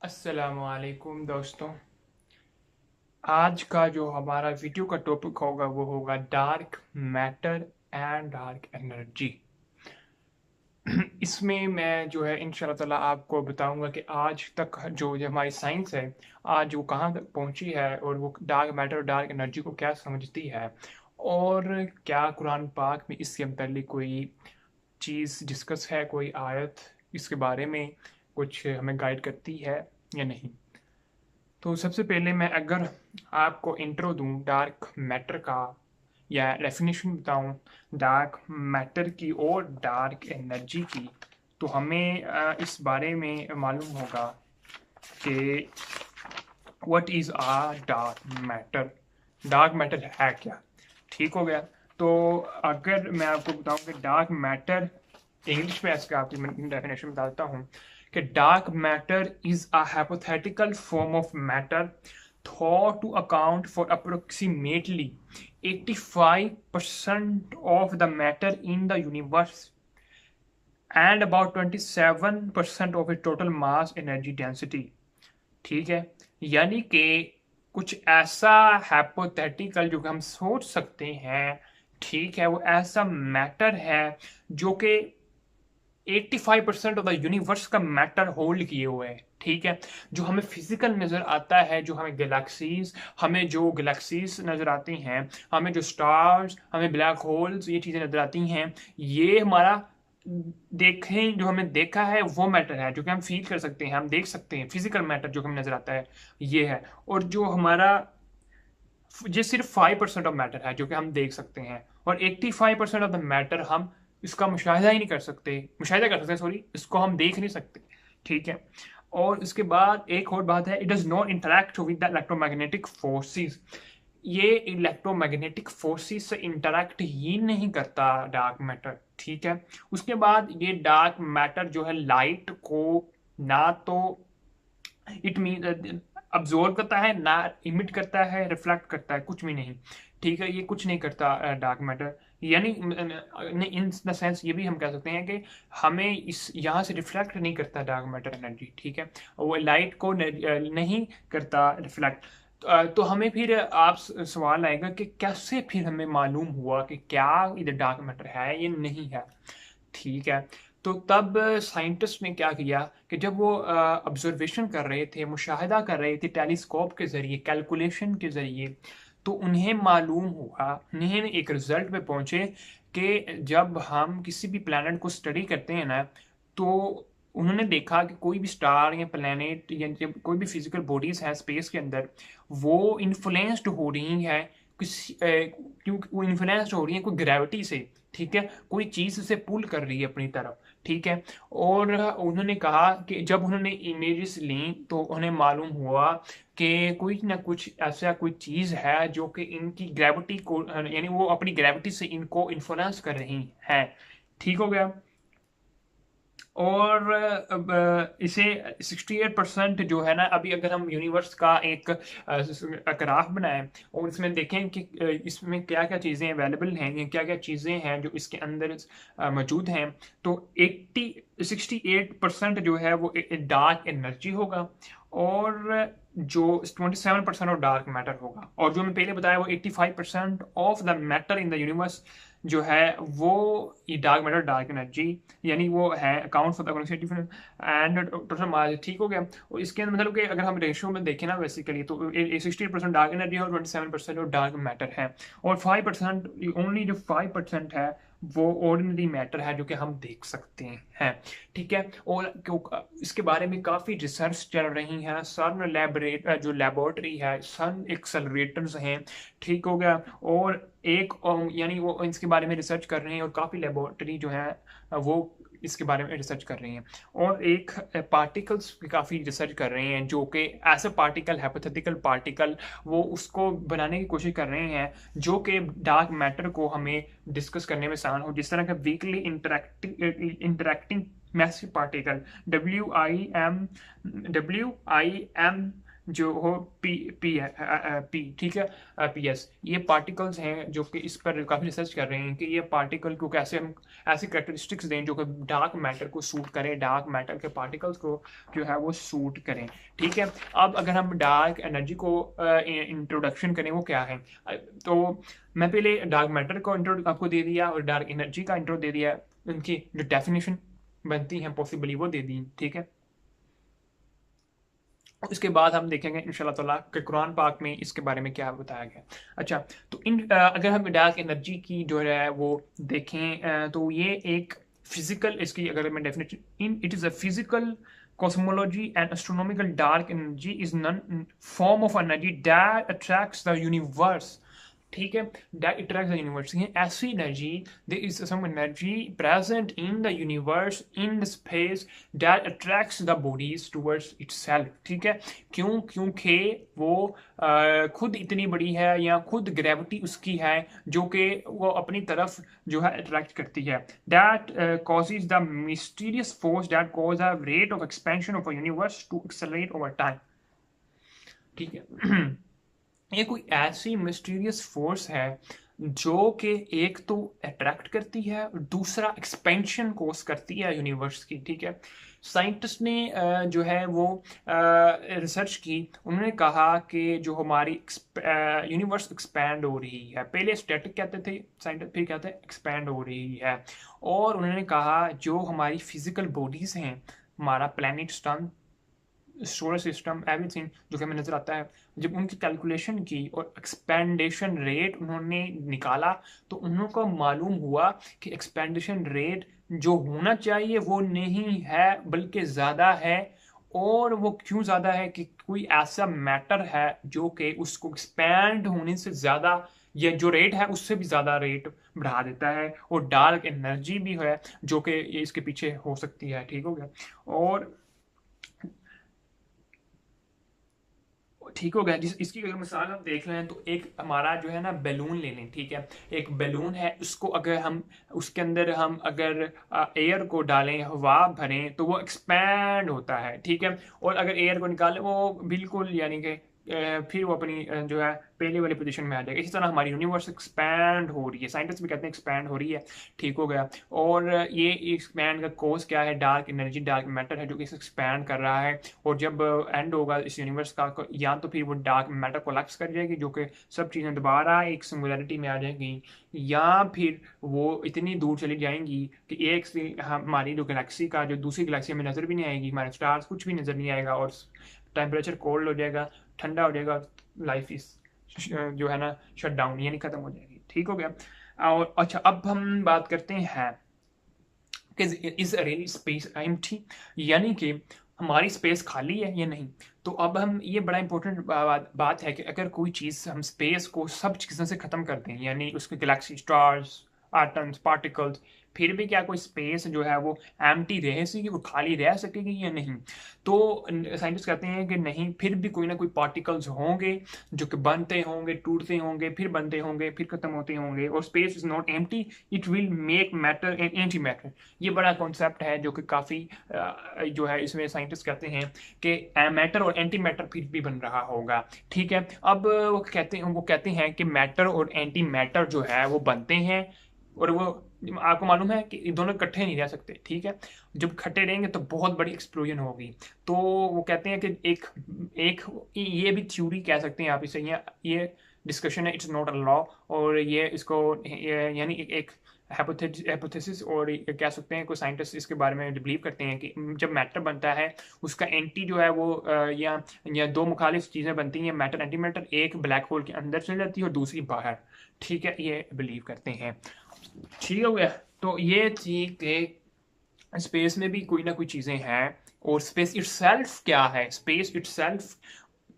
अस्सलामुअलैकुम दोस्तों। आज का जो हमारा वीडियो का टॉपिक होगा वो होगा dark matter and dark energy. इसमें मैं जो है इंशाल्लाह ताला आपको बताऊंगा कि आज तक जो हमारी साइंस है आज वो कहाँ तक पहुंची है और वो डार्क मैटर और डार्क एनर्जी को क्या समझती है, और क्या कुरान पाक में इसके मतलब कोई चीज़ डिस्कस है, कोई आयत इसके बारे में कुछ हमें गाइड करती है या नहीं। तो सबसे पहले मैं अगर आपको इंट्रो दूं डार्क मैटर का या डेफिनेशन बताऊं डार्क मैटर की और डार्क एनर्जी की, तो हमें इस बारे में मालूम होगा कि what is a dark matter. Dark matter है क्या? ठीक हो गया। तो अगर मैं आपको बताऊं कि डार्क मैटर इंग्लिश में इसका आपकी डेफिनेशन बताता हूँ कि dark matter is a hypothetical form of matter thought to account for approximately 85% of the matter in the universe and about 27% of its total mass energy density। ठीक है, यानी कि कुछ ऐसा हाइपोथेटिकल जो कि हम सोच सकते हैं, ठीक है, वो ऐसा मैटर है जो कि 85% ऑफ द यूनिवर्स का मैटर होल्ड किए हुए है। ठीक है, जो हमें फिजिकल नजर आता है, जो हमें जो गैलेक्सीज नजर आती हैं, हमें जो स्टार्स, हमें ब्लैक होल्स, ये चीजें नजर आती हैं, ये हमारा देखें जो हमने देखा है वो मैटर है जो कि हम फील कर सकते हैं, हम देख सकते हैं। फिजिकल मैटर जो हमें नजर आता है ये है। और जो हमारा ये सिर्फ 5% ऑफ मैटर है जो कि हम देख सकते हैं, और 85% ऑफ द मैटर हम इसका मुशाहिदा ही नहीं कर सकते, मुशाहिदा कर सकते हैं सॉरी, इसको हम देख नहीं सकते। ठीक है, और इसके बाद एक और बात है, it does not interact with the electromagnetic forces. ये इलेक्ट्रोमैग्नेटिक फोर्सेस से इंटरेक्ट ही नहीं करता डार्क मैटर। ठीक है, उसके बाद ये डार्क मैटर जो है लाइट को ना तो इट मीन अब्जॉर्ब करता है, ना इमिट करता है, रिफ्लेक्ट करता है, कुछ भी नहीं। ठीक है, ये कुछ नहीं करता डार्क मैटर। यानी इन द सेंस ये भी हम कह सकते हैं कि हमें इस यहाँ से रिफ्लेक्ट नहीं करता डार्क मैटर एनर्जी। ठीक है, वो लाइट को नहीं करता रिफ्लेक्ट। तो हमें फिर आप सवाल आएगा कि कैसे फिर हमें मालूम हुआ कि क्या इधर डार्क मैटर है या नहीं है। ठीक है, तो तब साइंटिस्ट ने क्या किया कि जब वो ऑब्जर्वेशन कर रहे थे, मुशाहिदा कर रहे थे टेलीस्कोप के ज़रिए, कैलकुलेशन के ज़रिए, तो उन्हें मालूम हुआ, उन्हें एक रिजल्ट पे पहुंचे कि जब हम किसी भी प्लैनेट को स्टडी करते हैं ना, तो उन्होंने देखा कि कोई भी स्टार या प्लैनेट या जब कोई भी फिजिकल बॉडीज है स्पेस के अंदर, वो इन्फ्लुएंस्ड हो रही है किसी क्योंकि वो इन्फ्लुएंस्ड हो रही है कोई ग्रेविटी से। ठीक है, कोई चीज़ उसे पुल कर रही है अपनी तरफ। ठीक है, और उन्होंने कहा कि जब उन्होंने इमेजेस ली तो उन्हें मालूम हुआ कि कोई ना कुछ ऐसा कोई चीज़ है जो कि इनकी ग्रेविटी को, यानी वो अपनी ग्रेविटी से इनको इन्फ्लुएंस कर रही है। ठीक हो गया। और अब इसे 68% जो है ना, अभी अगर हम यूनिवर्स का एक ग्राफ बनाएं और इसमें देखें कि इसमें क्या क्या चीज़ें अवेलेबल हैं, क्या क्या चीज़ें हैं जो इसके अंदर मौजूद हैं, तो 68% जो है वो डार्क एनर्जी होगा, और जो 27% ऑफ डार्क मैटर होगा, और जो मैं पहले बताया वो 85% of the matter in the universe जो है वो ये डार्क मैटर डार्क एनर्जी, यानी वो है account for the end total mass. ठीक हो गया। और इसके अंदर मतलब कि अगर हम रेशियो में देखें ना बेसिकली, तो 60% डार्क एनर्जी है और 27% डार्क मैटर है, और 5% ओनली जो 5% है वो ऑर्डिनरी मैटर है जो कि हम देख सकते हैं। ठीक है, और इसके बारे में काफ़ी रिसर्च चल रही है। सन जो लेबोरेटरी है, सन एक्सेलरेटर्स हैं। ठीक हो गया। और एक यानी वो इसके बारे में रिसर्च कर रहे हैं, और काफ़ी लेबोरेटरी जो है वो इसके बारे में रिसर्च कर रही हैं, और एक पार्टिकल्स की काफ़ी रिसर्च कर रहे हैं जो कि ऐसा पार्टिकल, हाइपोथेटिकल पार्टिकल, वो उसको बनाने की कोशिश कर रहे हैं जो कि डार्क मैटर को हमें डिस्कस करने में आसान हो, जिस तरह का weekly interacting massive particle, W I am जो हो पी पी है पी, ठीक है, पीएस, ये पार्टिकल्स हैं जो कि इस पर काफ़ी रिसर्च कर रहे हैं कि ये पार्टिकल को कैसे हम ऐसी करेक्टरिस्टिक्स दें जो कि डार्क मैटर को सूट करें, डार्क मैटर के पार्टिकल्स को जो है वो सूट करें। ठीक है, अब अगर हम डार्क एनर्जी को इंट्रोडक्शन करें वो क्या है, तो मैं पहले डार्क मैटर को इंट्रो आपको दे दिया और डार्क एनर्जी का इंट्रो दे दिया, उनकी जो डेफिनेशन बनती हैं पॉसिबली वो दे दी। ठीक है, इसके बाद हम देखेंगे इंशाल्लाह ताला कि कुरान पाक में इसके बारे में क्या बताया गया। अच्छा, तो अगर हम डार्क एनर्जी की जो है वो देखें, तो ये एक फिजिकल, इसकी अगर मैं definition, in it is a physical cosmology and astronomical dark energy is none form of energy that attracts the universe। ठीक है, that attracts the universe, ये ऐसी energy, there is some energy present in the universe, in the space, that attracts the bodies towards itself। ठीक है, क्यों? क्योंकि वो खुद इतनी बड़ी है या खुद ग्रेविटी उसकी है जो कि वो अपनी तरफ जो है अट्रैक्ट करती है। that causes the mysterious force that cause a rate of expansion of a universe to accelerate over time। ठीक है, ये कोई ऐसी मिस्टीरियस फोर्स है जो कि एक तो अट्रैक्ट करती है और दूसरा एक्सपेंशन कोस करती है यूनिवर्स की। ठीक है, साइंटिस्ट ने जो है वो रिसर्च की, उन्होंने कहा कि जो हमारी यूनिवर्स एक्सपैंड हो रही है, पहले स्टैटिक कहते थे साइंटिस्ट, फिर कहते हैं एक्सपैंड हो रही है, और उन्होंने कहा जो हमारी फिजिकल बॉडीज़ हैं, हमारा प्लैनेट, सन, सोलर सिस्टम, एवरीथिंग जो कि हमें नज़र आता है, जब उनकी कैलकुलेशन की और एक्सपेंडेशन रेट उन्होंने निकाला तो उनको मालूम हुआ कि एक्सपेंडेशन रेट जो होना चाहिए वो नहीं है बल्कि ज़्यादा है। और वो क्यों ज़्यादा है कि कोई ऐसा मैटर है जो कि उसको एक्सपैंड होने से ज़्यादा, या जो रेट है उससे भी ज़्यादा रेट बढ़ा देता है, और डार्क एनर्जी भी है जो कि इसके पीछे हो सकती है। ठीक हो गया, और ठीक हो गया। जिस इसकी अगर मिसाल हम देख लें तो एक हमारा जो है ना बैलून ले लें। ठीक है, एक बैलून है, उसको अगर हम उसके अंदर हम अगर एयर को डालें, हवा भरें तो वो एक्सपैंड होता है। ठीक है, और अगर एयर को निकालें वो बिल्कुल यानी कि फिर वो अपनी जो है पहले वाली पोजीशन में आ जाएगा। इसी तरह हमारी यूनिवर्स एक्सपैंड हो रही है, साइंटिस्ट भी कहते हैं एक्सपैंड हो रही है। ठीक हो गया, और ये एक्सपैंड का कोज क्या है? डार्क एनर्जी, डार्क मैटर है जो कि इसे एक्सपैंड कर रहा है, और जब एंड होगा इस यूनिवर्स का या तो फिर वो डार्क मैटर कोलैप्स कर जाएगी जो कि सब चीज़ें दोबारा एक सिंगुलैरिटी में आ जाएंगी, या फिर वो इतनी दूर चली जाएंगी कि एक से हमारी जो गैलेक्सी का जो दूसरी गैलेक्सी में नज़र भी नहीं आएगी, हमारे स्टार्स कुछ भी नज़र नहीं आएगा, और टेम्परेचर कोल्ड हो जाएगा, ठंडा हो जाएगा, लाइफ इस जो है ना शट डाउन यानी खत्म हो जाएगी। ठीक हो गया, और अच्छा अब हम बात करते हैं कि इज रियली स्पेस एम्प्टी, यानी कि हमारी स्पेस खाली है या नहीं। तो अब हम ये बड़ा इंपॉर्टेंट बात है कि अगर कोई चीज़ हम स्पेस को सब चीज़ों से ख़त्म कर दें, यानी उसके गैलेक्सी, स्टार्स, एटम्स, पार्टिकल्स, फिर भी क्या कोई स्पेस जो है वो एम्प्टी रह सकेगी, वो खाली रह सकेगी या नहीं? तो साइंटिस्ट कहते हैं कि नहीं, फिर भी कोई ना कोई पार्टिकल्स होंगे जो कि बनते होंगे, टूटते होंगे, फिर बनते होंगे, फिर खत्म होते होंगे, और space is not empty, it will make matter and anti matter. ये बड़ा कॉन्सेप्ट है जो कि काफ़ी जो है इसमें साइंटिस्ट कहते हैं कि मैटर और एंटी मैटर फिर भी बन रहा होगा। ठीक है, अब वो कहते हैं कि मैटर और एंटी मैटर जो है वो बनते हैं, और वो आपको मालूम है कि दोनों इकट्ठे नहीं रह सकते। ठीक है, जब इकट्ठे रहेंगे तो बहुत बड़ी एक्सप्लोजन होगी। तो वो कहते हैं कि एक एक ये भी थ्योरी कह सकते हैं आप इसे, ये डिस्कशन है, इट्स नॉट अ लॉ, और ये इसको यानी एक हाइपोथेसिस, और कह सकते हैं कोई साइंटिस्ट इसके बारे में बिलीव करते हैं कि जब मैटर बनता है उसका एंटी जो है वो या दो मुखालिफ चीज़ें बनती हैं, मैटर एंटी मैटर, एक ब्लैक होल के अंदर चली जाती है और दूसरी बाहर। ठीक है, ये बिलीव करते हैं। ठीक हो गया, तो ये थी कि स्पेस में भी कोई ना कोई चीज़ें हैं, और स्पेस इटसेल्फ क्या है? स्पेस इटसेल्फ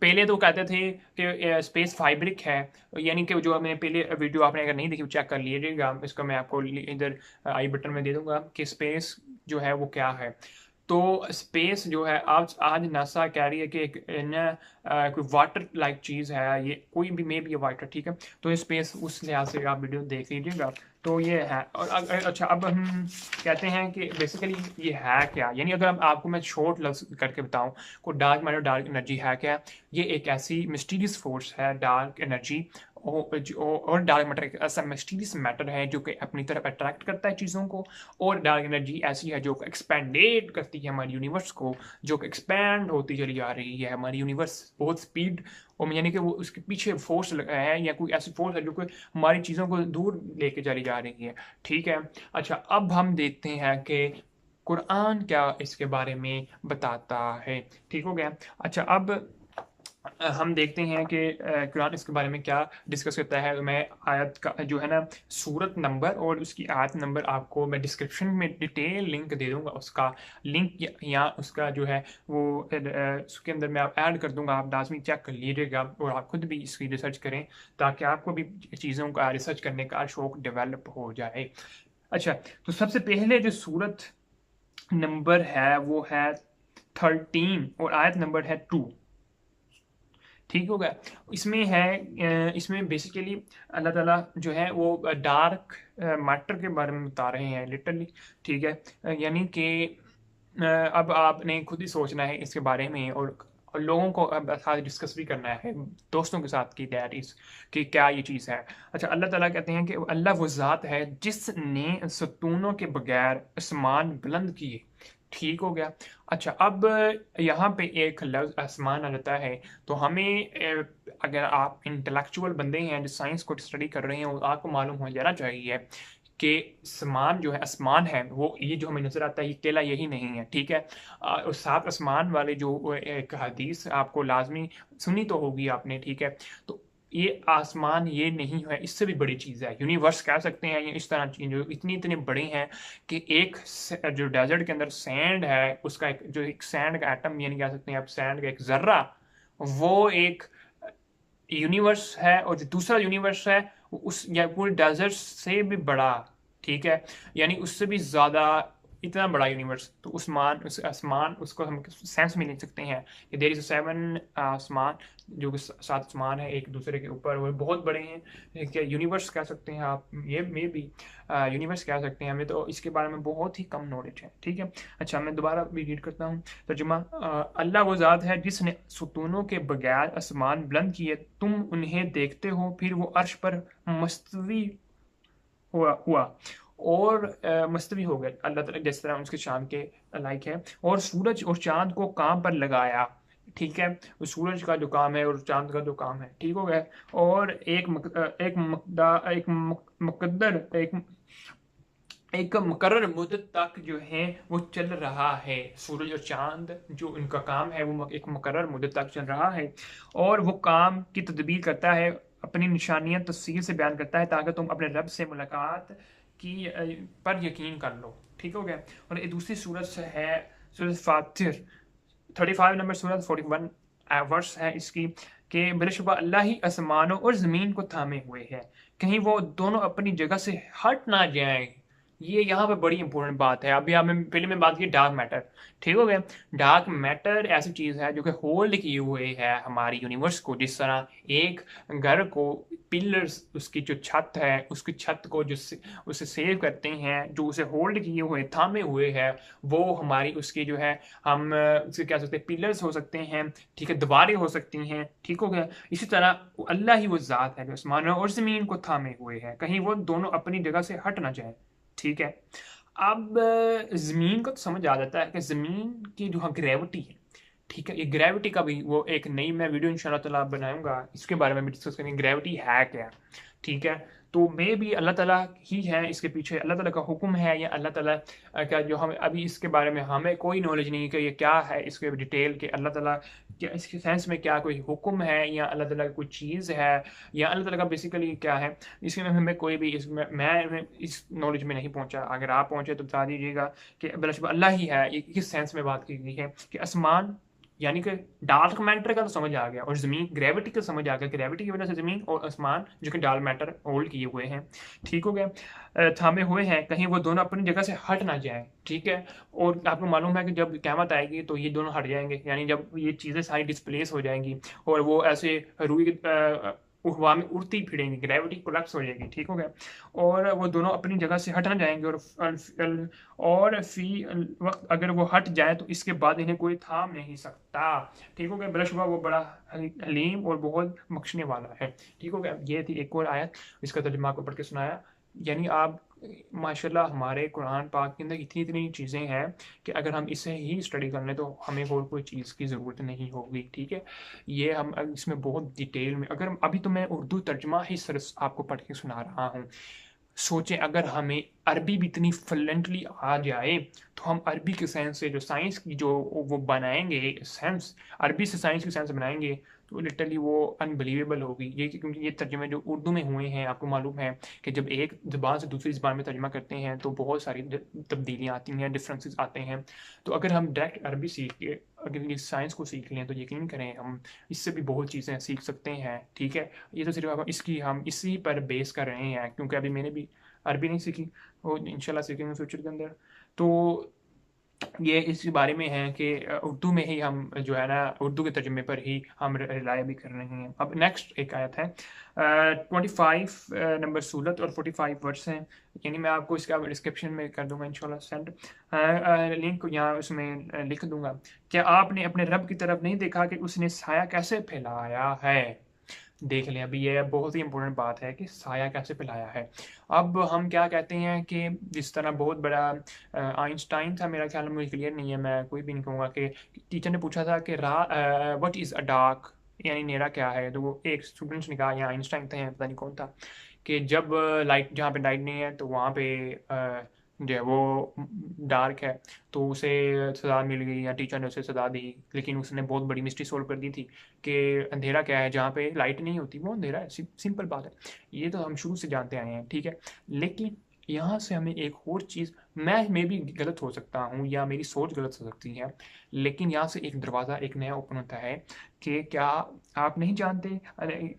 पहले तो कहते थे कि स्पेस फाइब्रिक है, यानी कि जो मैंने पहले वीडियो आपने अगर नहीं देखी चेक कर लीजिएगा, इसका मैं आपको इधर आई बटन में दे दूंगा कि स्पेस जो है वो क्या है। तो स्पेस जो है आज नासा कह रही है कि एक कोई वाटर लाइक चीज़ है, ये कोई भी मे भी वाटर। ठीक है, तो ये स्पेस उस लिहाज से आप वीडियो देख लीजिएगा तो ये है। और अच्छा, अब हम कहते हैं कि बेसिकली ये है क्या, यानी अगर आपको मैं शॉर्ट लफ्ज करके बताऊं को डार्क मैटर डार्क एनर्जी है क्या। ये एक ऐसी मिस्टीरियस फोर्स है डार्क एनर्जी, और डार्क मैटर एक ऐसा मिस्टीरियस मैटर है जो कि अपनी तरफ अट्रैक्ट करता है चीज़ों को। और डार्क एनर्जी ऐसी है जो एक्सपेंडेड करती है हमारे यूनिवर्स को, जो कि एक्सपैंड होती चली जा रही है हमारी यूनिवर्स बहुत स्पीड, और यानी कि वो उसके पीछे फोर्स है या कोई ऐसी फोर्स है जो कि हमारी चीज़ों को दूर लेके चली जा रही है। ठीक है। अच्छा, अब हम देखते हैं कि कुरान क्या इसके बारे में बताता है। ठीक हो गया। अच्छा, अब हम देखते हैं कि कुरान इसके बारे में क्या डिस्कस करता है। मैं आयत का जो है ना, सूरत नंबर और उसकी आयत नंबर आपको मैं डिस्क्रिप्शन में डिटेल लिंक दे दूंगा, उसका लिंक या उसका जो है वो उसके अंदर मैं आप ऐड कर दूंगा, आप लाजमी चेक कर लीजिएगा और आप खुद भी इसकी रिसर्च करें ताकि आपको भी चीज़ों का रिसर्च करने का शौक डेवलप हो जाए। अच्छा, तो सबसे पहले जो सूरत नंबर है वो है 13 और आयत नंबर है 2। ठीक हो गया। इसमें है इसमें बेसिकली अल्लाह ताला जो है वो डार्क मैटर के बारे में बता रहे हैं लिटरली। ठीक है। यानी कि अब आपने खुद ही सोचना है इसके बारे में, और लोगों को अब साथ डिस्कस भी करना है दोस्तों के साथ कि दैट इज कि क्या ये चीज़ है। अच्छा, अल्लाह ताला कहते हैं कि अल्लाह वो ज़ात है जिसने सतूनों के बगैर आसमान बुलंद किए। ठीक हो गया। अच्छा, अब यहाँ पे एक लफ्ज़ आसमान आ जाता है, तो हमें अगर आप इंटेलेक्चुअल बंदे हैं जो साइंस को स्टडी कर रहे हैं, वो आपको मालूम हो जाना चाहिए कि आसमान जो है, आसमान है वो ये जो हमें नजर आता है ये अकेला यही नहीं है। ठीक है। और सात आसमान वाले जो एक हदीस आपको लाजमी सुनी तो होगी आपने। ठीक है। तो ये आसमान ये नहीं है, इससे भी बड़ी चीज़ है, यूनिवर्स कह सकते हैं। ये इस तरह चीज जो इतनी इतने बड़े हैं कि एक जो डेजर्ट के अंदर सैंड है उसका एक जो एक सैंड का एटम, यानी कह सकते हैं आप सैंड का एक जर्रा, वो एक यूनिवर्स है। और जो दूसरा यूनिवर्स है वो उस या पूरे डेजर्ट से भी बड़ा। ठीक है। यानी उससे भी ज़्यादा, इतना बड़ा यूनिवर्स। तो उस्मान उस आसमान उसको हम सेंस में ले सकते हैं कि देर इज सेवन आसमान, जो कि सात आसमान है एक दूसरे के ऊपर, वो बहुत बड़े हैं। क्या यूनिवर्स कह सकते हैं आप, ये में भी यूनिवर्स कह सकते हैं। हमें तो इसके बारे में बहुत ही कम नॉलेज है। ठीक है। अच्छा, मैं दोबारा भी रीड करता हूँ तर्जुमा। अल्लाह वो ज़ात है जिसने सुतूनों के बगैर आसमान बुलंद किए, तुम उन्हें देखते हो, फिर वो अर्श पर मुस्तवी हुआ और मुस्तवी हो गए अल्लाह ताला जिस तरह उसके शान के लायक है। और सूरज और चांद को काम पर लगाया। ठीक है। उस सूरज का जो काम है और चांद का जो काम है। ठीक हो गया। और एक मुकर्रर मुद्दत तक जो है वो चल रहा है। सूरज और चांद जो उनका काम है वो एक मुकर्रर मुद्दत तक चल रहा है, और वो काम की तदबीर करता है, अपनी निशानियां तफसील से बयान करता है ताकि तुम अपने रब से मुलाकात की पर यकीन कर लो। ठीक हो गया। और एक दूसरी सूरत है सूरत फातिर 35 नंबर सूरत 41 वर्स है इसकी कि बिलशुबा अल्लाह ही आसमानों और ज़मीन को थामे हुए है, कहीं वो दोनों अपनी जगह से हट ना जाएं। ये यहाँ पे बड़ी इंपॉर्टेंट बात है। अभी आपने पहले में बात की डार्क मैटर। ठीक हो गया। डार्क मैटर ऐसी चीज़ है जो कि होल्ड किए हुए है हमारी यूनिवर्स को, जिस तरह एक घर को पिलर्स उसकी जो छत है उसकी छत को जो उसे सेव करते हैं, जो उसे होल्ड किए हुए थामे हुए है, वो हमारी उसकी जो है हम उसे कह सकते हैं पिलर्स हो सकते हैं। ठीक है। दीवारें हो सकती हैं। ठीक हो गया। इसी तरह अल्लाह ही वो ज़ात है जो आसमानों और ज़मीन को थामे हुए है, कहीं वो दोनों अपनी जगह से हट ना जाए। ठीक है। अब ज़मीन को तो समझ आ जाता है कि ज़मीन की जो ग्रेविटी है। ठीक है। ये ग्रेविटी का भी वो एक नई मैं वीडियो इंशाल्लाह ताला बनाऊंगा, इसके बारे में भी डिस्कस करेंगे ग्रेविटी है क्या। ठीक है। तो मे भी अल्लाह ताला ही है इसके पीछे, अल्लाह ताला का हुक्म है, या अल्लाह ताला क्या जो हमें अभी इसके बारे में हमें कोई नॉलेज नहीं कि ये क्या है इसके डिटेल के अल्लाह ताला क्या इसके सेंस में क्या कोई हुक्म है या अल्लाह ताला की कोई चीज़ है या अल्लाह ताला का बेसिकली क्या है, इसमें हमें कोई भी इसमें मैं इस नॉलेज में नहीं पहुंचा। अगर आप पहुंचे तो बता दीजिएगा कि बिलाशुबा अल्लाह ही है। ये किस सेंस में बात की गई है कि आसमान यानी कि डार्क मैटर का तो समझ आ गया, और ज़मीन ग्रेविटी का समझ आ गया, ग्रेविटी की वजह से ज़मीन और आसमान जो कि डार्क मैटर होल्ड किए हुए हैं। ठीक हो गया। थामे हुए हैं, कहीं वो दोनों अपनी जगह से हट ना जाए। ठीक है। और आपको मालूम है कि जब क़यामत आएगी तो ये दोनों हट जाएंगे, यानी जब ये चीज़ें सारी डिस्प्लेस हो जाएंगी और वो ऐसे रुई हवा में उड़ती फिरेंगी, ग्रेविटी कोलैप्स हो जाएगी, ठीक हो गया। और वो दोनों अपनी जगह से हट ना जाएंगे, और फी वक्त अगर वो हट जाए तो इसके बाद इन्हें कोई थाम नहीं सकता, ठीक हो गया। बला शुबा वो बड़ा हलीम और बहुत बख्शने वाला है, ठीक हो गया। ये थी एक और आयत, इसका तर्जुमा आपको पढ़ के सुनाया। यानी आप माशाल्लाह हमारे कुरान पाक के अंदर इतनी इतनी चीज़ें हैं कि अगर हम इसे ही स्टडी कर लें तो हमें और कोई चीज़ की ज़रूरत नहीं होगी, ठीक है। ये हम इसमें बहुत डिटेल में, अगर अभी तो मैं उर्दू तर्जमा ही सिर्फ आपको पढ़ के सुना रहा हूँ। सोचें अगर हमें अरबी भी इतनी फ्लुएंटली आ जाए तो हम अरबी के साइंस से जो साइंस की जो वो बनाएंगे साइंस, अरबी से साइंस की साइंस बनाएंगे तो लिटरली वो अनबिलीवेबल होगी। ये क्योंकि ये तर्जमे जो उर्दू में हुए हैं, आपको मालूम है कि जब एक ज़बान से दूसरी ज़बान में तर्जमा करते हैं तो बहुत सारी तब्दीलियाँ आती हैं, डिफरेंसेस आते हैं। तो अगर हम डायरेक्ट अरबी सीख के अगर इस साइंस को सीख लें तो यकीन करें हम इससे भी बहुत चीज़ें सीख सकते हैं, ठीक है। ये तो सिर्फ हम इसी पर बेस कर रहे हैं, क्योंकि अभी मैंने भी अरबी नहीं सीखी, वो इंशाल्लाह सीखेंगे फ्यूचर के अंदर। तो ये इस बारे में है कि उर्दू में ही हम जो है ना, उर्दू के तर्जुमे पर ही हम रिलाय भी कर रहे हैं। अब नेक्स्ट एक आयत है 25 नंबर सूरत और 45 वर्स हैं। यानी मैं आपको इसका डिस्क्रिप्शन में कर दूंगा इंशाल्लाह सेंड, लिंक यहाँ उसमें लिख दूंगा। क्या आपने अपने रब की तरफ नहीं देखा कि उसने साया कैसे फैलाया है। देख लें, अभी ये बहुत ही इंपॉर्टेंट बात है कि साया कैसे फैलाया है। अब हम क्या कहते हैं कि जिस तरह बहुत बड़ा आइंस्टाइन था, मेरा ख्याल मुझे क्लियर नहीं है, मैं कोई भी नहीं कहूँगा, कि टीचर ने पूछा था कि व्हाट इज़ अ डार्क, यानी अंधेरा क्या है। तो वो एक स्टूडेंट्स ने कहा, या आइंस्टाइन थे पता नहीं कौन था, कि जब लाइट, जहाँ पे लाइट नहीं है तो वहाँ पे जो है वो डार्क है। तो उसे सज़ा मिल गई, या टीचर ने उसे सज़ा दी, लेकिन उसने बहुत बड़ी मिस्ट्री सोल्व कर दी थी कि अंधेरा क्या है, जहाँ पे लाइट नहीं होती वो अंधेरा है। सिंपल बात है, ये तो हम शुरू से जानते आए हैं, ठीक है। लेकिन यहाँ से हमें एक और चीज़, मैं भी गलत हो सकता हूँ या मेरी सोच गलत हो सकती है, लेकिन यहाँ से एक दरवाज़ा एक नया ओपन होता है कि क्या आप नहीं जानते,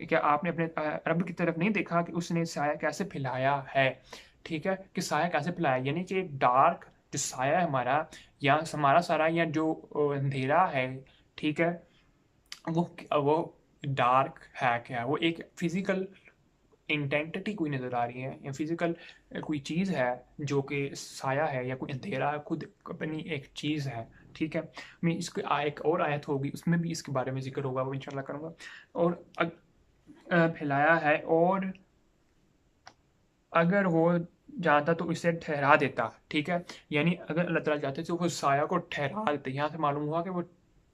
क्या आपने अपने रब की तरफ नहीं देखा कि उसने साया कैसे फैलाया है, ठीक है। कि साया कैसे फैलाया, यानी कि डार्क जो साया है हमारा, या हमारा सारा, या जो अंधेरा है, ठीक है, वो डार्क है क्या, वो एक फिजिकल इंटेंटिटी कोई नज़र आ रही है, या फिजिकल कोई चीज़ है जो कि साया है, या कोई अंधेरा खुद अपनी एक चीज़ है, ठीक है। मैं इसके एक और आयत होगी उसमें भी इसके बारे में जिक्र होगा, वो इंशाल्लाह करूँगा। और फैलाया है, और अगर वो चाहता तो इसे ठहरा देता, ठीक है। यानी अगर अल्लाह ताला चाहते तो वो साया को ठहरा देते। यहाँ से मालूम हुआ कि वो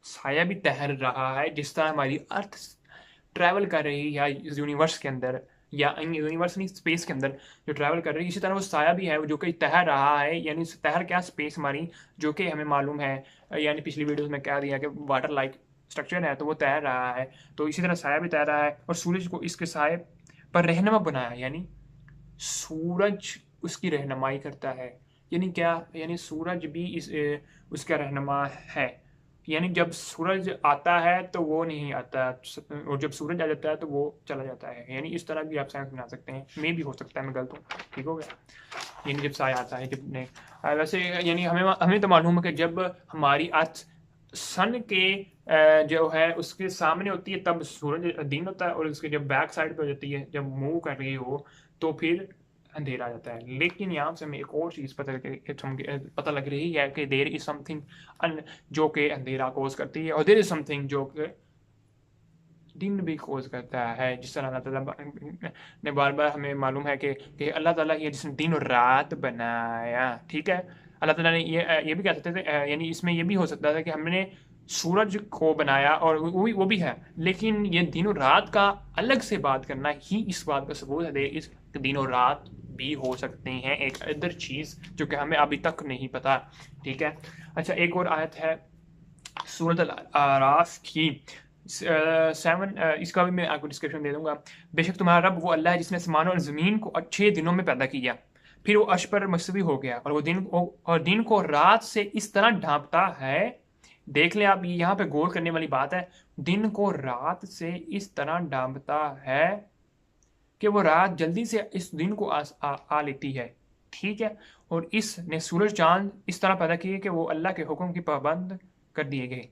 साया भी तैर रहा है, जिस तरह हमारी अर्थ ट्रैवल कर रही है इस यूनिवर्स के अंदर, या यूनिवर्स नहीं, स्पेस के अंदर जो ट्रैवल कर रही है, इसी तरह वो साया भी है जो कि तैर रहा है। यानी तैर क्या, स्पेस हमारी जो कि हमें मालूम है, यानी पिछली वीडियोस में कह दिया कि वाटर लाइक स्ट्रक्चर है, तो वो तैर रहा है। तो इसी तरह साया भी तैर रहा है, और सूरज को इसके साए पर रहनुमा बनाया, यानी सूरज उसकी रहनुमाई करता है। यानी क्या, यानी सूरज भी उसका रहनुमा है। यानी जब सूरज आता है तो वो नहीं आता, और जब सूरज आ जाता है तो वो चला जाता है। यानी इस तरह भी आप साइंस बना सकते हैं, मे भी हो सकता है मैं गलत हूँ, ठीक हो गया। यानी जब साया आता है, जब नहीं, वैसे यानी हमें हमें तो मालूम है कि जब हमारी अर्थ सन के जो है उसके सामने होती है तब सूरज दिन होता है, और उसके जब बैक साइड पे हो जाती है, जब मूव कर रही हो, तो फिर अंधेरा आ जाता है। लेकिन यहाँ से हमें एक और चीज़ पता लग रही है कि देर इज समथिंग जो कि अंधेरा कोज करती है, और देर इज समथिंग जो कि दिन भी कोज करता है। जिस तरह अल्लाह ताला ने बार बार हमें मालूम है कि अल्लाह ताला ही है जिसने दिन और रात बनाया, ठीक है। अल्लाह ताला ने ये भी कह सकते थे, यानी इसमें ये भी हो सकता था कि हमने सूरज को बनाया, और वो भी है, लेकिन ये दिन और रात का अलग से बात करना ही इस बात का सबूत है इस दिन और रात भी हो सकते हैं, एक अदर चीज़ जो कि हमें अभी तक नहीं पता, ठीक है। अच्छा, एक और आयत है सूरत अल-आराफ की 7, इसका भी मैं आपको डिस्क्रिप्शन दे दूंगा। बेशक तुम्हारा रब वो अल्लाह है जिसने आसमान और ज़मीन को 6 दिनों में पैदा किया, फिर वो अर्श पर मुस्तवी हो गया, और वो दिन को रात से इस तरह ढांपता है। देख लें आप, यहाँ पे गौर करने वाली बात है, दिन को रात से इस तरह ढांपता है कि वो रात जल्दी से इस दिन को आ लेती है, ठीक है। और इसने सूरज चांद इस तरह पैदा किए कि वो अल्लाह के हुक्म की पाबंद कर दिए गए।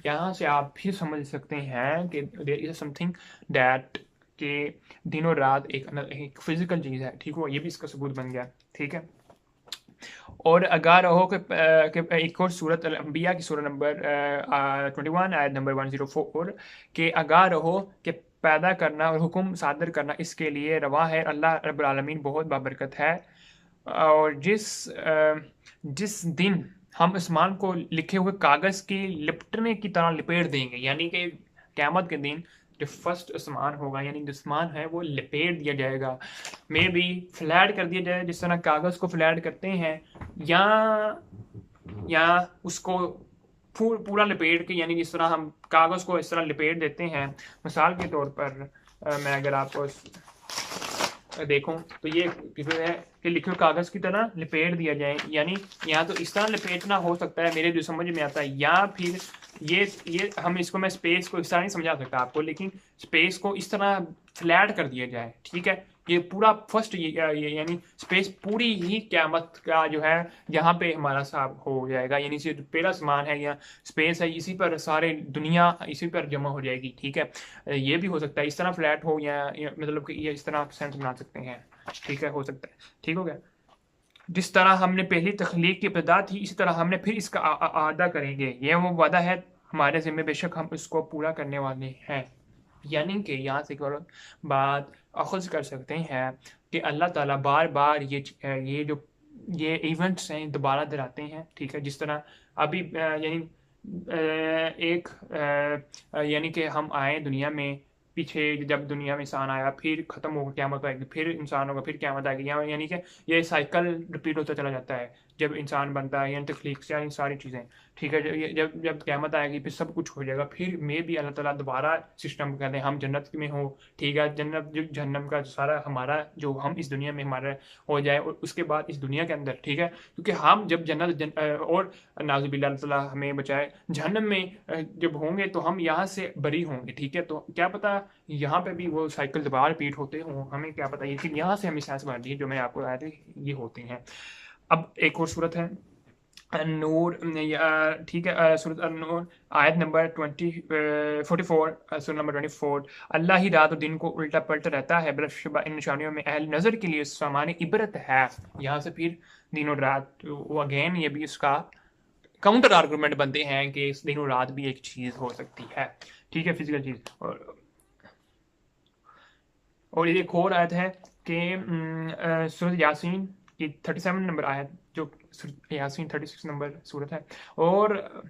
यहाँ से आप फिर समझ सकते हैं कि देयर इज समथिंग दैट कि दिन और रात एक फिजिकल चीज़ है, ठीक हो, ये भी इसका सबूत बन गया, ठीक है। और आगाह रहो कि एक और सूरत अल अंबिया की सूरह नंबर 21 आयत नंबर 104 के आगाह रहो कि पैदा करना और हुक्म सादर करना इसके लिए रवा है, अल्लाह रब्बुल आलमीन बहुत बाबरकत है। और जिस दिन हम आसमान को लिखे हुए कागज़ की लिपटने की तरह लपेट देंगे, यानी कि क़यामत के दिन जो फर्स्ट आसमान होगा, यानी जो आसमान है वो लपेट दिया जाएगा, मे बी फ्लैट कर दिया जाए, जिस तरह कागज़ को फ्लैट करते हैं, या या उसको पूरा लपेट के, यानी जिस तरह हम कागज़ को इस तरह लपेट देते हैं। मिसाल के तौर पर मैं अगर आपको देखूं तो ये है कि लिखे हुए कागज़ की तरह लपेट दिया जाए, यानी या तो इस तरह लपेटना हो सकता है, मेरे जो समझ में आता है, या फिर ये हम इसको, मैं स्पेस को इस तरह नहीं समझा सकता आपको, लेकिन स्पेस को इस तरह फ्लैट कर दिया जाए, ठीक है। ये पूरा फर्स्ट यानी स्पेस पूरी ही क़यामत का जो है यहाँ पे हमारा साहब हो जाएगा, यानी जो पहला आसमान है या स्पेस है, इसी पर सारे दुनिया इसी पर जमा हो जाएगी, ठीक है। ये भी हो सकता है इस तरह फ्लैट हो, या मतलब कि ये इस तरह सेंस बना सकते हैं, ठीक है, हो सकता है, ठीक हो गया। जिस तरह हमने पहली तख्लीक की इब्तिदा थी, इसी तरह हमने फिर इसका आदा करेंगे, यह वो वादा है हमारे ज़िम्मे, बेशक हम इसको पूरा करने वाले हैं। यानी कि यहाँ से एक बात अखज़ कर सकते हैं कि अल्लाह ताला बार बार ये इवेंट्स हैं दोबारा दोहराते हैं, ठीक है। जिस तरह अभी यानी कि हम आए दुनिया में, पीछे जब दुनिया में इंसान आया, फिर ख़त्म होगा, क़यामत आएगी, फिर इंसान होगा, फिर क़यामत आएगी, यानी कि ये साइकिल रिपीट होता चला जाता है। जब इंसान बनता है, यानी तख्लीक से, यानी सारी चीज़ें, ठीक है। जब क़यामत आएगी फिर सब कुछ हो जाएगा, फिर मे भी अल्लाह ताला दोबारा सिस्टम कहते हैं हम जन्नत में हो, ठीक है, जन्नत जहन्नम का सारा हमारा जो हम इस दुनिया में हमारा हो जाए, और उसके बाद इस दुनिया के अंदर, ठीक है, क्योंकि हम जब और नाज़ुबिल्लाह अल्लाह ताला हमें बचाए, जहन्नम में जब होंगे तो हम यहाँ से बरी होंगे, ठीक है। तो क्या पता यहाँ पे भी वो साइकिल दोबारा रिपीट होते हों, हमें क्या पता, लेकिन यहाँ से हमें सांस मार दी जो मैं आपको आया थे ये होते हैं। अब एक और सूरत है नूर, ठीक है, सूरत नूर आयत नंबर 44, सूरत नंबर 24, अल्लाह ही रात और दिन को उल्टा पलटा रहता है, बिलशुबा इन निशानियों में अहल नज़र के लिए सामान्य इबरत है। यहाँ से फिर दिन और रात, वो अगेन ये भी उसका काउंटर आर्गूमेंट बनते हैं कि दिन और रात भी एक चीज़ हो सकती है, ठीक है, फिजिकल चीज़। और ये एक और आयत है कि सूरत यासीन की 37 नंबर आयत, जो यासीन 36 नंबर सूरत है, और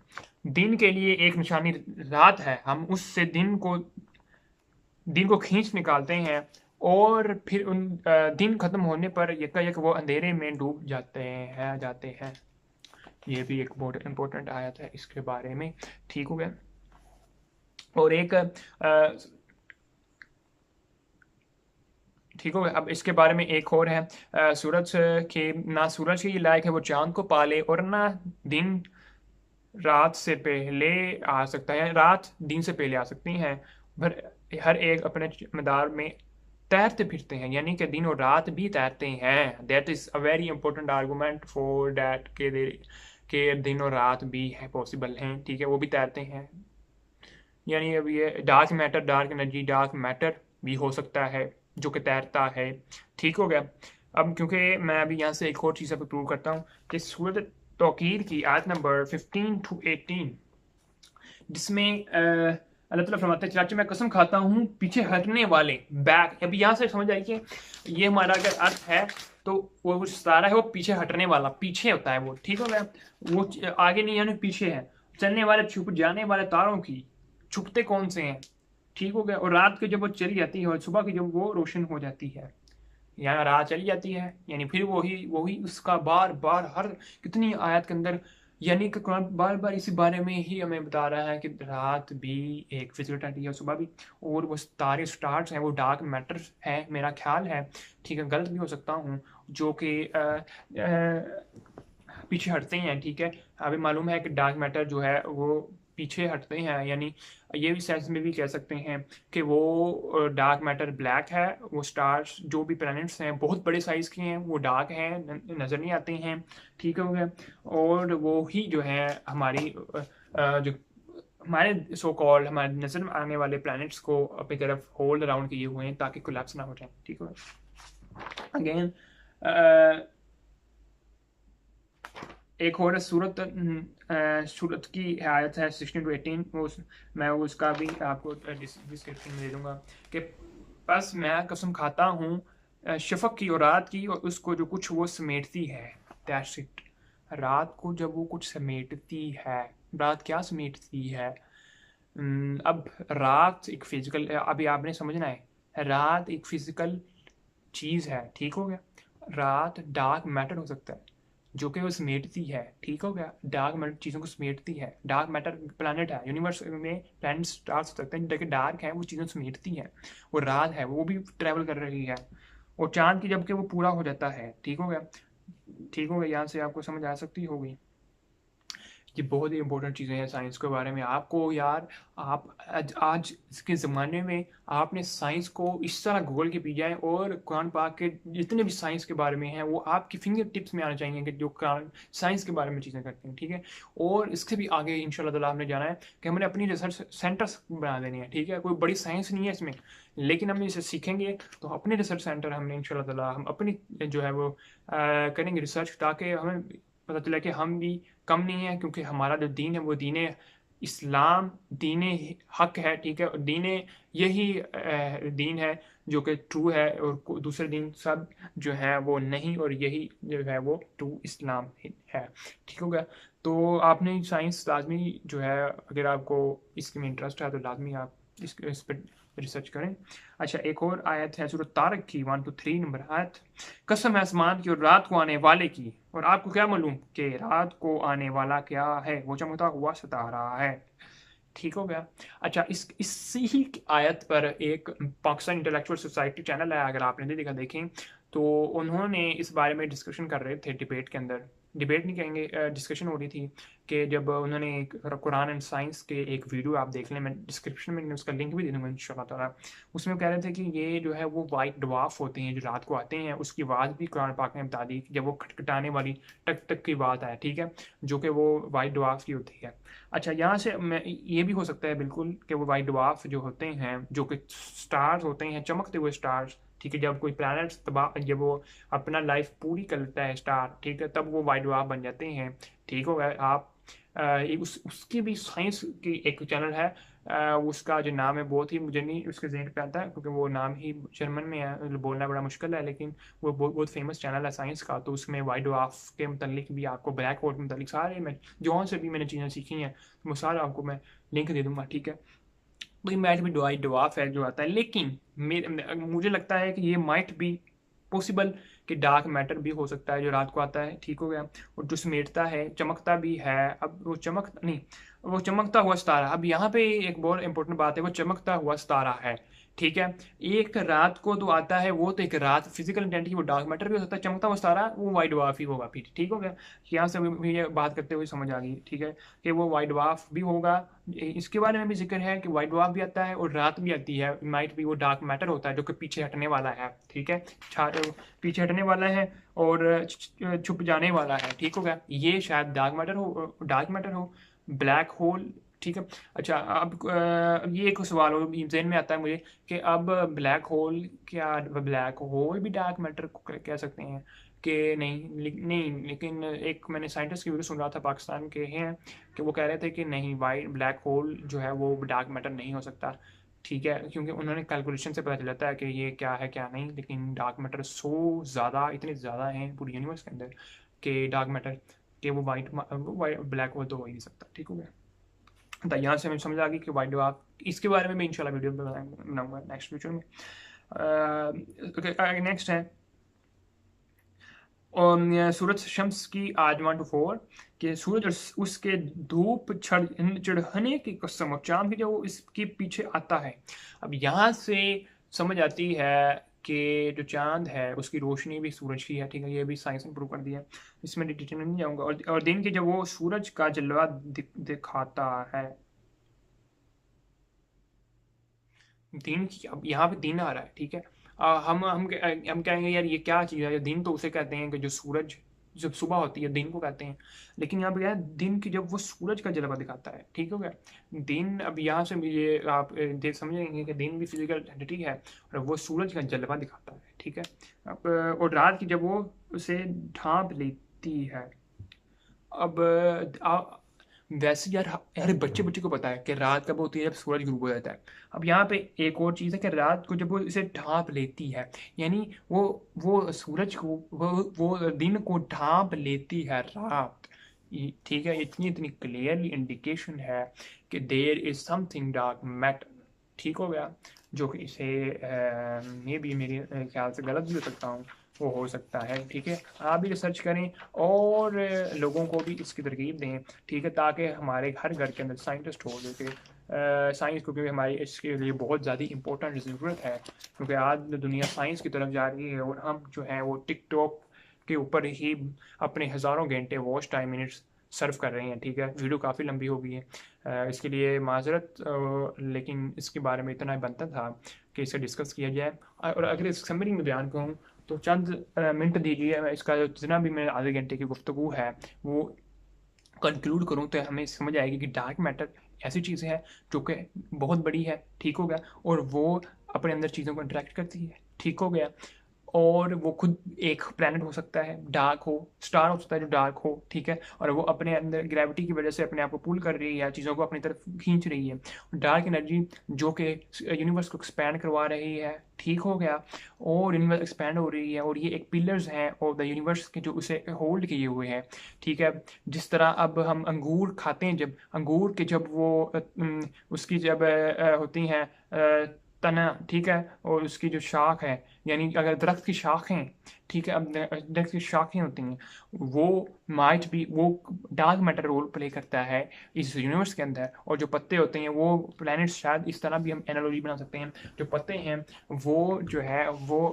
दिन के लिए एक निशानी रात है, हम उससे दिन को खींच निकालते हैं, और फिर उन दिन ख़त्म होने पर यकायक वो अंधेरे में डूब जाते हैं। ये भी एक बहुत इंपॉर्टेंट आयत है इसके बारे में, ठीक हो गया। और एक ठीक हो गया। अब इसके बारे में एक और है, सूरज के ना सूरज के लायक है वो चांद को पाले, और ना दिन रात से पहले आ सकता है, रात दिन से पहले आ सकती हैं, पर हर एक अपने मदार में तैरते फिरते हैं, यानी कि दिन और रात भी तैरते हैं। That is a very important argument for that के दिन और रात भी है पॉसिबल हैं, ठीक है, वो भी तैरते हैं। यानी अब ये डार्क एनर्जी डार्क मैटर भी हो सकता है जो कि तैरता है, ठीक हो गया। अब क्योंकि मैं अभी यहाँ से एक और चीज़ प्रूव करता हूँ कि सूरत तौकीर की आयत नंबर 15 to 18, जिसमें अल्लाह ताला फरमाते हैं, चाचा मैं कसम खाता हूँ पीछे हटने वाले, बैक। अभी यहाँ से समझ आई कि ये हमारा अगर अर्थ है तो वो सितारा है, वो पीछे हटने वाला, पीछे होता है वो, ठीक हो गया, वो आगे नहीं, यानी पीछे है। चलने वाले छुप जाने वाले तारों की, छुपते कौन से हैं, ठीक हो गया। और रात की जब वो चली जाती है और सुबह की जब वो रोशन हो जाती है, यहाँ रात चली जाती है, यानी फिर वही उसका बार बार हर कितनी आयत के अंदर, यानी कि कुरान बार बार इसी बारे में ही हमें बता रहा है कि रात भी एक फिजिकलिटी है, सुबह भी। और वो तारे स्टार्स हैं वो डार्क मैटर है, मेरा ख्याल है, ठीक है, गलत भी हो सकता हूँ, जो कि पीछे हटते हैं, ठीक है। अभी मालूम है कि डार्क मैटर जो है वो पीछे हटते हैं, यानी ये भी सेंस में भी कह सकते हैं कि वो डार्क मैटर ब्लैक है, वो स्टार्स जो भी प्लैनेट्स हैं बहुत बड़े साइज़ के हैं, वो डार्क हैं, नज़र नहीं आते हैं, ठीक हो गया। और वो ही जो है हमारी जो हमारे सो कॉल्ड हमारे नजर में आने वाले प्लैनेट्स को अपनी तरफ होल्ड अराउंड किए हुए हैं ताकि कोलैप्स ना हो जाए, ठीक है। अगेन एक और सूरत सूरत की आयत है 16 to 18, मैं उसका भी आपको डिस्क्रिप्शन में दे दूंगा कि बस मैं कसम खाता हूँ शफक की और रात की, और उसको जो कुछ वो समेटती है, दैट्स इट। रात को जब वो कुछ समेटती है, रात क्या समेटती है? अब रात एक फिजिकल, अभी आपने समझना है, रात एक फिजिकल चीज़ है, ठीक हो गया। रात डार्क मैटर हो सकता है जो कि वो समेटती है, ठीक हो गया। डार्क मैटर चीज़ों को समेटती है, डार्क मैटर प्लानट है, यूनिवर्स में प्लानट स्टार्स हो सकते हैं जो कि डार्क है, वो चीज़ों को समेटती है। वो रात है, वो भी ट्रैवल कर रही है। और चांद की जबकि वो पूरा हो जाता है, ठीक हो गया, ठीक हो गया। यहाँ से आपको समझ आ सकती होगी। ये बहुत ही इंपॉर्टेंट चीज़ें हैं साइंस के बारे में। आपको यार, आप आज के ज़माने में आपने साइंस को इस तरह गूगल के पी जाए, और कुरान पाक के जितने भी साइंस के बारे में हैं वो आपकी फिंगर टिप्स में आना चाहिए कि जो कुरान साइंस के बारे में चीज़ें करते हैं, ठीक है। और इसके भी आगे इंशाल्लाह ताला हमने जाना है कि हमने अपनी रिसर्च सेंटर्स बना देनी है, ठीक है। कोई बड़ी साइंस नहीं है इसमें, लेकिन हम इसे सीखेंगे तो अपने रिसर्च सेंटर हमने इंशाल्लाह ताला हम अपनी जो है वो करेंगे रिसर्च, ताकि हमें पता चला कि हम भी कम नहीं है, क्योंकि हमारा जो दीन है वो दीन इस्लाम दीन हक है, ठीक है। और दीन यही दीन है जो कि ट्रू है, और दूसरे दीन सब जो है वो नहीं, और यही जो है वो ट्रू इस्लाम है, ठीक हो गया। तो आपने साइंस लाजमी जो है, अगर आपको इसमें इंटरेस्ट है तो लाजमी आप इस पर रिसर्च करें। अच्छा, एक और आयत है सूरह तारक की 1 to 3 नंबर आयत। कसम है आसमान की और रात को आने वाले की, और आपको क्या मालूम कि रात को आने वाला क्या है? वो चमकता हुआ सितारा है, ठीक हो गया। अच्छा, इसी ही आयत पर एक पाकिस्तान इंटेलेक्चुअल सोसाइटी चैनल है, अगर आपने नहीं देखा देखें, तो उन्होंने इस बारे में डिस्कशन कर रहे थे डिबेट के अंदर, डिबेट नहीं कहेंगे, डिस्कशन हो रही थी कि जब उन्होंने एक कुरान एंड साइंस के एक वीडियो आप देख लें, मैं डिस्क्रिप्शन में उसका लिंक भी दे दूंगा इंशाल्लाह ताला। उसमें कह रहे थे कि ये जो है वो वाइट डवार्फ होते हैं जो रात को आते हैं, उसकी आवाज़ भी कुरान पाक ने बता दी जब वो खटखटाने वाली टक टक की बात है, ठीक है, जो कि वो वाइट डवार्फ की होती है। अच्छा, यहाँ से मैं ये भी हो सकता है बिल्कुल कि वो वाइट डवार्फ जो होते हैं, जो कि स्टार्स होते हैं, चमकते हुए स्टार्स, ठीक है, जब कोई प्लैनेट तबाह, जब वो अपना लाइफ पूरी करता है स्टार, ठीक है, तब वो वाइट डवार्फ बन जाते हैं, ठीक हो गया। आप उसकी भी साइंस की एक चैनल है, उसका जो नाम है बहुत ही मुझे नहीं उसके जहन पे आता है, क्योंकि वो नाम ही जर्मन में है, बोलना बड़ा मुश्किल है, लेकिन वो बहुत बहुत फेमस चैनल है साइंस का। तो उसमें वाइट डवार्फ के मतलब भी, आपको ब्लैक होल के मतलब सारे मैं जहाँ से भी मैंने चीज़ें सीखी हैं वो सारा आपको मैं लिंक दे दूंगा, ठीक है। तो ये मैच भी वाइट डवार्फ है जो आता है, लेकिन मुझे लगता है कि ये माइट बी पॉसिबल कि डार्क मैटर भी हो सकता है जो रात को आता है, ठीक हो गया। और जो समेटता है, चमकता भी है। अब वो चमक नहीं, वो चमकता हुआ सितारा, अब यहाँ पे एक बहुत इंपॉर्टेंट बात है, वो चमकता हुआ सितारा है, ठीक है। एक रात को तो आता है वो, तो एक रात फिजिकल इंटेंटिटी वो डार्क मैटर भी हो सकता है, चमकता हुआ सितारा वो वाइट डवार्फ ही होगा फिर, ठीक हो गया। यहाँ से भी ये बात करते हुए समझ आ गई, ठीक है, कि वो वाइट डवार्फ भी होगा। इसके बारे में भी जिक्र है कि वाइट डवार्फ भी आता है और रात भी आती है, माइट भी वो डार्क मैटर होता है जो कि पीछे हटने वाला है, ठीक है, पीछे हटने वाला है और छुप जाने वाला है, ठीक हो गया। ये शायद डार्क मैटर हो, ब्लैक होल, ठीक है। अच्छा, अब ये एक सवाल हो जहन में आता है मुझे कि अब ब्लैक होल, क्या ब्लैक होल भी डार्क मैटर को कह सकते हैं कि नहीं? नहीं, लेकिन एक मैंने साइंटिस्ट की वीडियो सुन रहा था, पाकिस्तान के हैं, कि वो कह रहे थे कि नहीं, वाइट ब्लैक होल जो है वो डार्क मैटर नहीं हो सकता, ठीक है, क्योंकि उन्होंने कैलकुलेशन से पता चल जाता है कि ये क्या है क्या नहीं। लेकिन डार्क मैटर सो ज़्यादा, इतने ज़्यादा हैं पूरी यूनिवर्स के अंदर कि डार्क मैटर कि वो वाइट ब्लैक होल तो हो ही नहीं सकता, ठीक हो गया। तो यहाँ से हमें समझ आ गई कि वाइट डवार्फ, इसके बारे में मैं इंशाल्लाह वीडियो बनाऊंगा नेक्स्ट फ्यूचर में। नेक्स्ट है सूरज शम्स की आज 1 to 4 कि सूरज और उसके धूप चढ़ने की कसम, और चांद की जो इसके पीछे आता है। अब यहाँ से समझ आती है कि जो चांद है उसकी रोशनी भी सूरज की है, ठीक है, ये भी साइंस ने प्रूव कर दिया, इसमें डिटेल में नहीं जाऊँगा। और दिन के जब वो सूरज का जलवा दिखाता है, दिन की, अब यहाँ पे दिन आ रहा है, ठीक है। हम कहेंगे यार ये क्या चीज़ है, दिन तो उसे कहते हैं कि जो सूरज जब सुबह होती है दिन को कहते हैं। लेकिन यहाँ पे क्या है, दिन की जब वो सूरज का जलवा दिखाता है, ठीक हो गया। दिन, अब यहाँ से भी ये आप देख समझेंगे कि दिन भी फिजिकल एंटिटी है और वो सूरज का जलवा दिखाता है, ठीक है। अब और रात की जब वो उसे ढांप लेती है। अब वैसे यार यार बच्चे बच्चे को पता है कि रात कब होती है, जब सूरज ग्रुप हो जाता है। अब यहाँ पे एक और चीज़ है कि रात को जब वो इसे ढांप लेती है, यानी वो सूरज को वो दिन को ढांप लेती है रात। ठीक है, इतनी इतनी क्लियरली इंडिकेशन है कि there is something dark matter, ठीक हो गया। जो कि इसे मे भी मेरे ख्याल से गलत भी हो सकता हूँ, वो हो सकता है, ठीक है। आप भी रिसर्च करें और लोगों को भी इसकी तरकीब दें, ठीक है, ताकि हमारे हर घर के अंदर साइंटिस्ट हो, जो कि साइंस को, क्योंकि हमारी इसके लिए बहुत ज़्यादा इंपॉर्टेंट ज़रूरत है, क्योंकि आज दुनिया साइंस की तरफ जा रही है और हम जो है वो टिकटॉक के ऊपर ही अपने हज़ारों घंटे वॉच टाइम मिनट्स सर्व कर रहे हैं, ठीक है। वीडियो काफ़ी लंबी हो गई है, इसके लिए माजरत, लेकिन इसके बारे में इतना ही बनता था कि इसे डिस्कस किया जाए। और अगर इस समरी में बयान कहूँ तो चंद मिनट दीजिए, मैं इसका जितना भी मेरे आधे घंटे की गुफ्तगू है वो कंक्लूड करूँ तो हमें समझ आएगी कि डार्क मैटर ऐसी चीज़ है जो कि बहुत बड़ी है, ठीक हो गया, और वो अपने अंदर चीज़ों को इंटरेक्ट करती है, ठीक हो गया। और वो खुद एक प्लैनेट हो सकता है, डार्क हो, स्टार हो सकता है जो डार्क हो, ठीक है, और वो अपने अंदर ग्रेविटी की वजह से अपने आप को पुल कर रही है, चीज़ों को अपनी तरफ खींच रही है। डार्क एनर्जी जो कि यूनिवर्स को एक्सपैंड करवा रही है, ठीक हो गया, और यूनिवर्स एक्सपैंड हो रही है, और ये एक पिलर्स हैं और द यूनिवर्स के जो उसे होल्ड किए हुए हैं, ठीक है। जिस तरह अब हम अंगूर खाते हैं, जब अंगूर के जब वो उसकी जब होती हैं तना, ठीक है, और उसकी जो शाख है, यानी अगर दरख्त की शाखें, ठीक है, अब दरख्त की शाखें होती हैं, वो माइट भी वो डार्क मैटर रोल प्ले करता है इस यूनिवर्स के अंदर। और जो पत्ते होते हैं वो प्लैनेट्स, शायद इस तरह भी हम एनालॉजी बना सकते हैं, जो पत्ते हैं वो जो है वो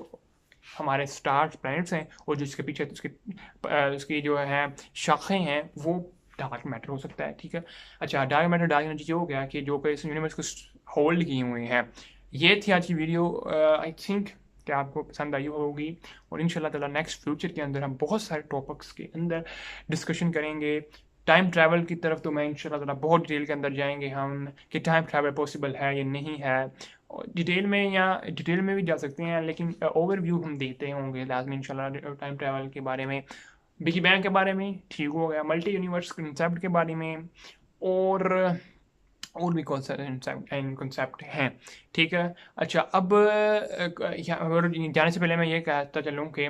हमारे स्टार्स प्लैनेट्स हैं, और जो इसके पीछे उसकी जो है शाखें हैं वो डार्क मैटर हो सकता है, ठीक है। अच्छा, डार्क मैटर डार्क एनर्जी जो हो गया कि जो कि इस यूनिवर्स को होल्ड किए हुए हैं। ये थी आज की वीडियो, आई थिंक कि आपको पसंद आई होगी, और इंशाल्लाह ताला नेक्स्ट फ्यूचर के अंदर हम बहुत सारे टॉपिक्स के अंदर डिस्कशन करेंगे। टाइम ट्रैवल की तरफ तो मैं इंशाल्लाह ताला बहुत डिटेल के अंदर जाएंगे हम, कि टाइम ट्रैवल पॉसिबल है या नहीं है, और डिटेल में या डिटेल में भी जा सकते हैं, लेकिन ओवरव्यू हम देते होंगे लाजमी इंशाल्लाह टाइम ट्रैवल के बारे में, बिग बैंग के बारे में, ठीक हो गया, मल्टी यूनिवर्स कंसेप्ट के बारे में, और भी कौन सारे कंसेप्ट हैं, ठीक है। अच्छा, अब और जाने से पहले मैं ये कहता चलूँ कि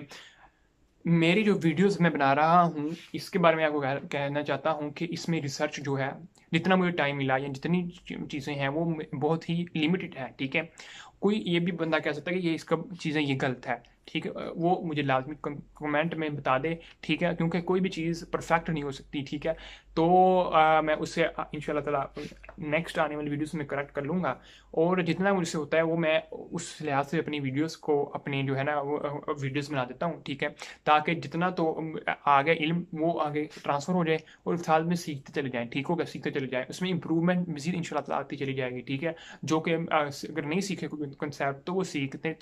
मेरी जो वीडियोस मैं बना रहा हूँ इसके बारे में आपको कहना चाहता हूँ कि इसमें रिसर्च जो है, जितना मुझे टाइम मिला या जितनी चीज़ें हैं वो बहुत ही लिमिटेड है, ठीक है। कोई ये भी बंदा कह सकता है कि ये इसका चीज़ें ये गलत है, ठीक है, वो मुझे लाजमी कमेंट में बता दे, ठीक है, क्योंकि कोई भी चीज़ परफेक्ट नहीं हो सकती, ठीक है। तो मैं उससे इंशाल्लाह ताला नेक्स्ट आने वाली वीडियोस में करेक्ट कर लूँगा, और जितना मुझसे होता है वो मैं उस लिहाज से अपनी वीडियोस को अपनी जो है ना वो वीडियोस बना देता हूँ, ठीक है, ताकि जितना तो आगे इल्म वो आगे ट्रांसफ़र हो जाए और साथ में सीखते चले जाएँ, ठीक होगा, सीखते चले जाएँ, उसमें इंप्रूवमेंट मज़ीद इंशाल्लाह ताला आती चली जाएगी, ठीक है। जो कि अगर नहीं सीखे कोई कंसेप्ट तो वो सीखते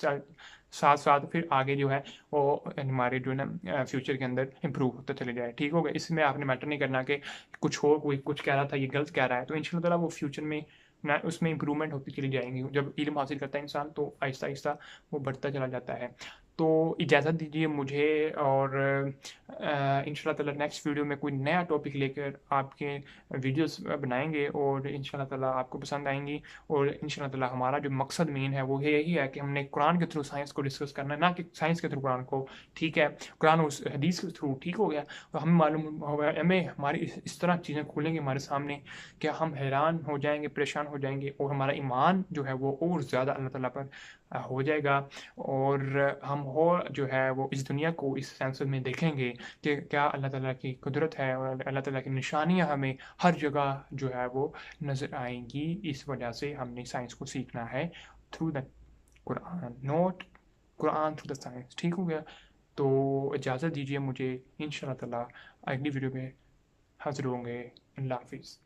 साथ साथ फिर आगे जो है वो हमारे जो है ना फ्यूचर के अंदर इंप्रूव होते चले जाए, ठीक होगा। इसमें आपने मैटर नहीं करना कि कुछ हो, कोई कुछ कह रहा था ये गलत कह रहा है, तो इंशाल्लाह ताला वो फ्यूचर में ना उसमें इंप्रूवमेंट होती चली जाएंगी। जब इल्म हासिल करता है इंसान तो आहिस्ता आहिस्ता वो बढ़ता चला जाता है। तो इजाज़त दीजिए मुझे, और इंशाल्लाह ताला नेक्स्ट वीडियो में कोई नया टॉपिक लेकर आपके वीडियोस बनाएंगे, और इंशाल्लाह ताला आपको पसंद आएंगी, और इंशाल्लाह ताला हमारा जो मकसद मेन है वो यही है कि हमने कुरान के थ्रू साइंस को डिस्कस करना है, ना कि साइंस के थ्रू कुरान को, ठीक है, कुरान उस हदीस के थ्रू, ठीक हो गया। तो हमें मालूम होगा, हमें हमारी इस तरह चीज़ें खुलेंगी हमारे सामने कि हम हैरान हो जाएंगे, परेशान हो जाएंगे, और हमारा ईमान जो है वो और ज़्यादा अल्लाह ताला पर हो जाएगा, और हम और जो है वो इस दुनिया को इस सेंस में देखेंगे कि क्या अल्लाह ताला की कुदरत है, और अल्लाह ताला की निशानियाँ हमें हर जगह जो है वो नज़र आएंगी। इस वजह से हमने साइंस को सीखना है through the Quran, not Quran through the science, ठीक हो गया। तो इजाज़त दीजिए मुझे, इंशाल्लाह ताला अगली वीडियो में हाज़िर होंगे। अल्लाह हाफिज़।